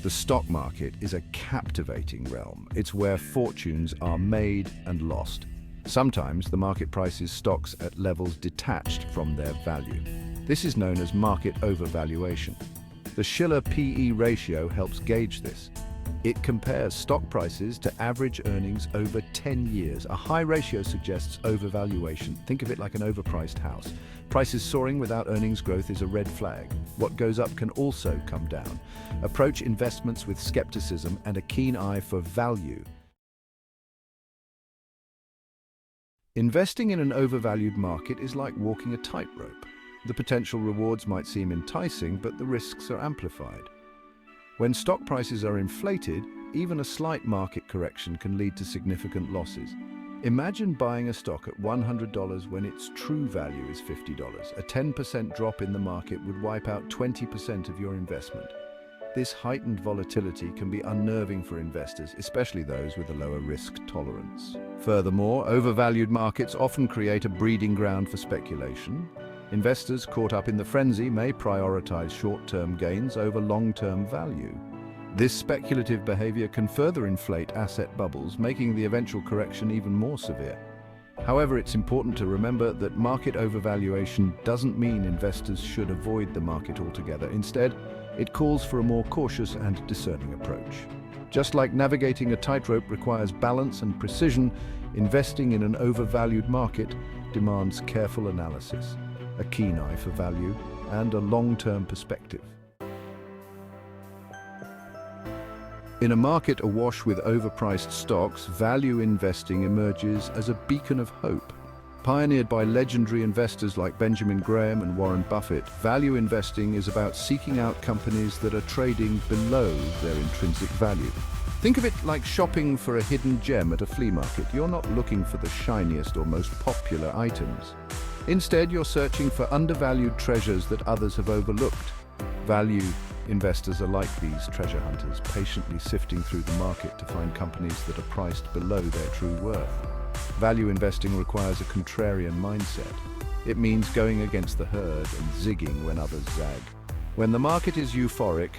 The stock market is a captivating realm. It's where fortunes are made and lost. Sometimes the market prices stocks at levels detached from their value. This is known as market overvaluation. The Shiller PE ratio helps gauge this. It compares stock prices to average earnings over 10 years. A high ratio suggests overvaluation. Think of it like an overpriced house. Prices soaring without earnings growth is a red flag. What goes up can also come down. Approach investments with skepticism and a keen eye for value. Investing in an overvalued market is like walking a tightrope. The potential rewards might seem enticing, but the risks are amplified. When stock prices are inflated, even a slight market correction can lead to significant losses. Imagine buying a stock at $100 when its true value is $50. A 10% drop in the market would wipe out 20% of your investment. This heightened volatility can be unnerving for investors, especially those with a lower risk tolerance. Furthermore, overvalued markets often create a breeding ground for speculation. Investors caught up in the frenzy may prioritize short-term gains over long-term value. This speculative behavior can further inflate asset bubbles, making the eventual correction even more severe. However, it's important to remember that market overvaluation doesn't mean investors should avoid the market altogether. Instead, it calls for a more cautious and discerning approach. Just like navigating a tightrope requires balance and precision, investing in an overvalued market demands careful analysis, a keen eye for value, and a long-term perspective. In a market awash with overpriced stocks, value investing emerges as a beacon of hope. Pioneered by legendary investors like Benjamin Graham and Warren Buffett, value investing is about seeking out companies that are trading below their intrinsic value. Think of it like shopping for a hidden gem at a flea market. You're not looking for the shiniest or most popular items. Instead, you're searching for undervalued treasures that others have overlooked. Value investors are like these treasure hunters, patiently sifting through the market to find companies that are priced below their true worth. Value investing requires a contrarian mindset. It means going against the herd and zigging when others zag. When the market is euphoric,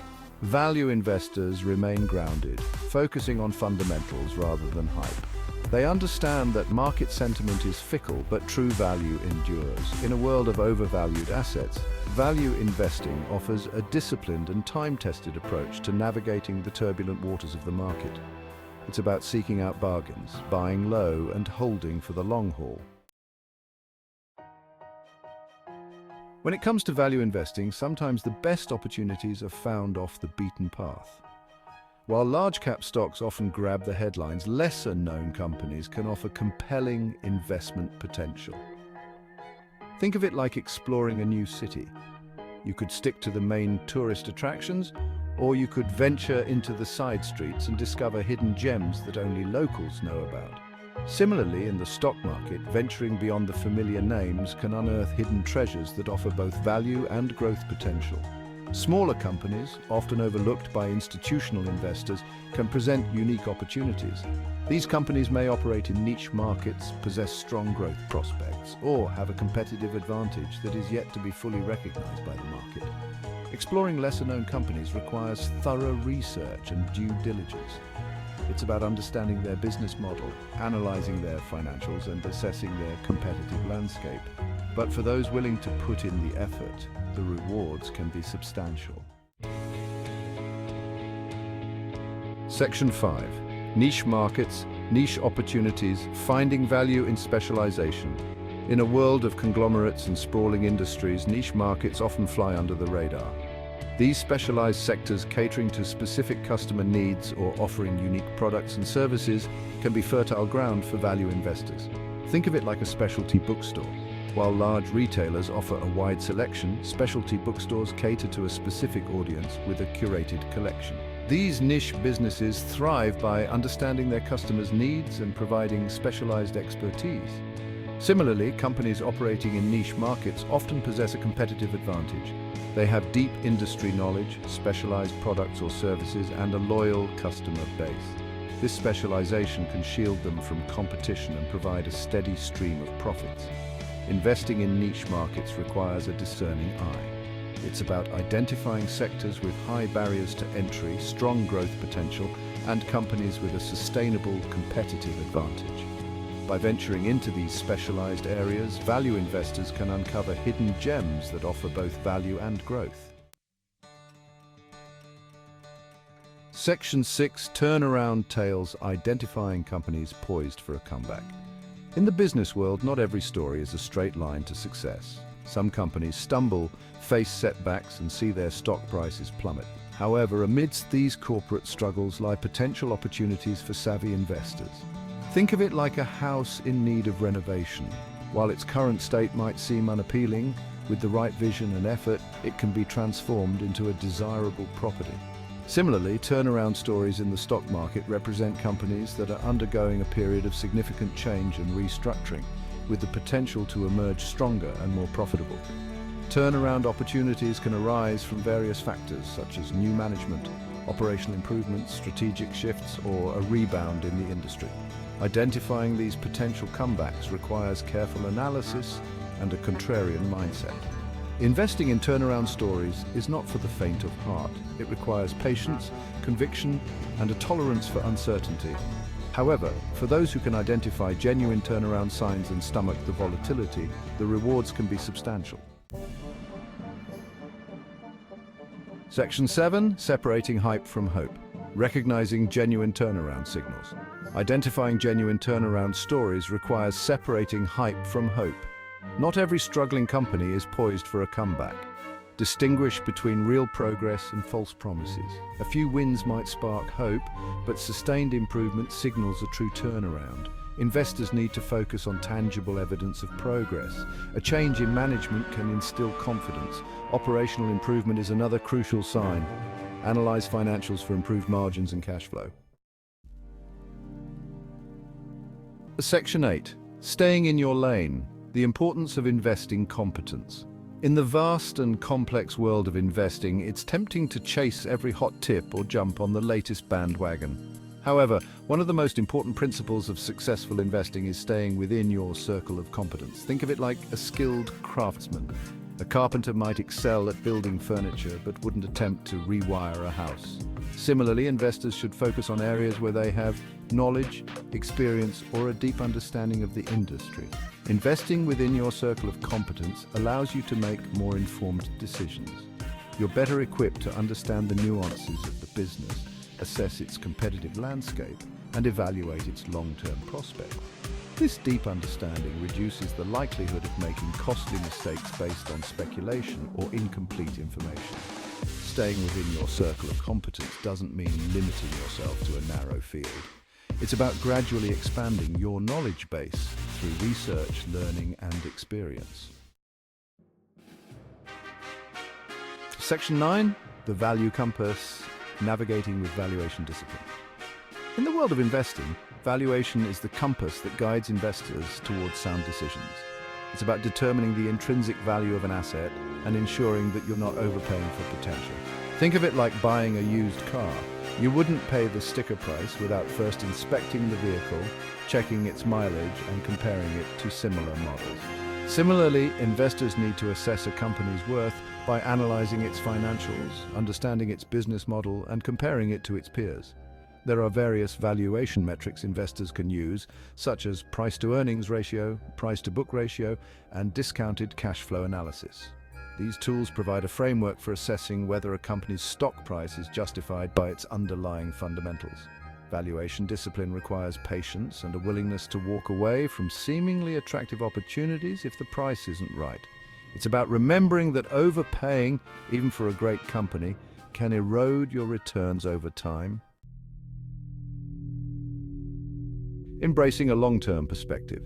value investors remain grounded, focusing on fundamentals rather than hype. They understand that market sentiment is fickle, but true value endures. In a world of overvalued assets, value investing offers a disciplined and time-tested approach to navigating the turbulent waters of the market. It's about seeking out bargains, buying low, and holding for the long haul. When it comes to value investing, sometimes the best opportunities are found off the beaten path. While large-cap stocks often grab the headlines, lesser-known companies can offer compelling investment potential. Think of it like exploring a new city. You could stick to the main tourist attractions, or you could venture into the side streets and discover hidden gems that only locals know about. Similarly, in the stock market, venturing beyond the familiar names can unearth hidden treasures that offer both value and growth potential. Smaller companies, often overlooked by institutional investors, can present unique opportunities. These companies may operate in niche markets, possess strong growth prospects, or have a competitive advantage that is yet to be fully recognized by the market. Exploring lesser-known companies requires thorough research and due diligence. It's about understanding their business model, analyzing their financials, and assessing their competitive landscape. But for those willing to put in the effort, the rewards can be substantial. Section 5. Niche markets, niche opportunities, finding value in specialization. In a world of conglomerates and sprawling industries, niche markets often fly under the radar. These specialized sectors, catering to specific customer needs or offering unique products and services, can be fertile ground for value investors. Think of it like a specialty bookstore. While large retailers offer a wide selection, specialty bookstores cater to a specific audience with a curated collection. These niche businesses thrive by understanding their customers' needs and providing specialized expertise. Similarly, companies operating in niche markets often possess a competitive advantage. They have deep industry knowledge, specialized products or services, and a loyal customer base. This specialization can shield them from competition and provide a steady stream of profits. Investing in niche markets requires a discerning eye. It's about identifying sectors with high barriers to entry, strong growth potential, and companies with a sustainable competitive advantage. By venturing into these specialized areas, value investors can uncover hidden gems that offer both value and growth. Section 6, Turnaround Tales, identifying companies poised for a comeback. In the business world, not every story is a straight line to success. Some companies stumble, face setbacks, and see their stock prices plummet. However, amidst these corporate struggles lie potential opportunities for savvy investors. Think of it like a house in need of renovation. While its current state might seem unappealing, with the right vision and effort, it can be transformed into a desirable property. Similarly, turnaround stories in the stock market represent companies that are undergoing a period of significant change and restructuring, with the potential to emerge stronger and more profitable. Turnaround opportunities can arise from various factors such as new management, operational improvements, strategic shifts, or a rebound in the industry. Identifying these potential comebacks requires careful analysis and a contrarian mindset. Investing in turnaround stories is not for the faint of heart. It requires patience, conviction, and a tolerance for uncertainty. However, for those who can identify genuine turnaround signs and stomach the volatility, the rewards can be substantial. Section 7, Separating Hype from Hope. Recognizing genuine turnaround signals. Identifying genuine turnaround stories requires separating hype from hope. Not every struggling company is poised for a comeback. Distinguish between real progress and false promises. A few wins might spark hope, but sustained improvement signals a true turnaround. Investors need to focus on tangible evidence of progress. A change in management can instill confidence. Operational improvement is another crucial sign. Analyze financials for improved margins and cash flow. Section 8. Staying in your lane. The importance of investing competence. In the vast and complex world of investing, it's tempting to chase every hot tip or jump on the latest bandwagon. However, one of the most important principles of successful investing is staying within your circle of competence. Think of it like a skilled craftsman. A carpenter might excel at building furniture, but wouldn't attempt to rewire a house. Similarly, investors should focus on areas where they have knowledge, experience, or a deep understanding of the industry. Investing within your circle of competence allows you to make more informed decisions. You're better equipped to understand the nuances of the business, assess its competitive landscape, and evaluate its long-term prospects. This deep understanding reduces the likelihood of making costly mistakes based on speculation or incomplete information. Staying within your circle of competence doesn't mean limiting yourself to a narrow field. It's about gradually expanding your knowledge base through research, learning, and experience. Section 9, the value compass, navigating with valuation discipline. In the world of investing, valuation is the compass that guides investors towards sound decisions. It's about determining the intrinsic value of an asset and ensuring that you're not overpaying for potential. Think of it like buying a used car. You wouldn't pay the sticker price without first inspecting the vehicle, checking its mileage, and comparing it to similar models. Similarly, investors need to assess a company's worth by analyzing its financials, understanding its business model, and comparing it to its peers. There are various valuation metrics investors can use, such as price-to-earnings ratio, price-to-book ratio, and discounted cash flow analysis. These tools provide a framework for assessing whether a company's stock price is justified by its underlying fundamentals. Valuation discipline requires patience and a willingness to walk away from seemingly attractive opportunities if the price isn't right. It's about remembering that overpaying, even for a great company, can erode your returns over time. Embracing a long-term perspective.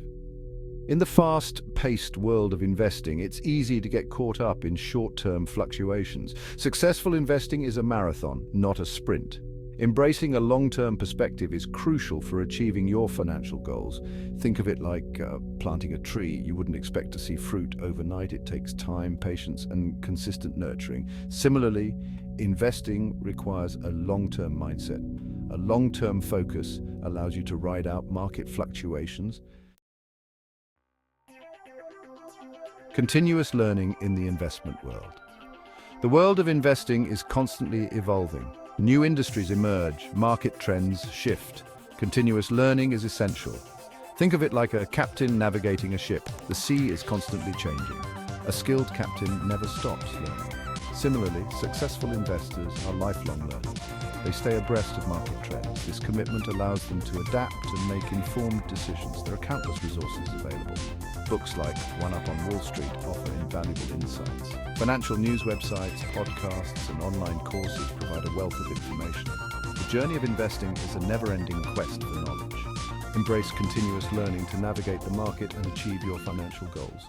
In the fast-paced world of investing, it's easy to get caught up in short-term fluctuations. Successful investing is a marathon, not a sprint. Embracing a long-term perspective is crucial for achieving your financial goals. Think of it like planting a tree. You wouldn't expect to see fruit overnight. It takes time, patience, and consistent nurturing. Similarly, investing requires a long-term mindset. A long-term focus allows you to ride out market fluctuations. Continuous learning in the investment world. The world of investing is constantly evolving. New industries emerge, market trends shift. Continuous learning is essential. Think of it like a captain navigating a ship. The sea is constantly changing. A skilled captain never stops learning. Similarly, successful investors are lifelong learners. They stay abreast of market trends. This commitment allows them to adapt and make informed decisions. There are countless resources available. Books like One Up on Wall Street offer invaluable insights. Financial news websites, podcasts, and online courses provide a wealth of information. The journey of investing is a never-ending quest for knowledge. Embrace continuous learning to navigate the market and achieve your financial goals.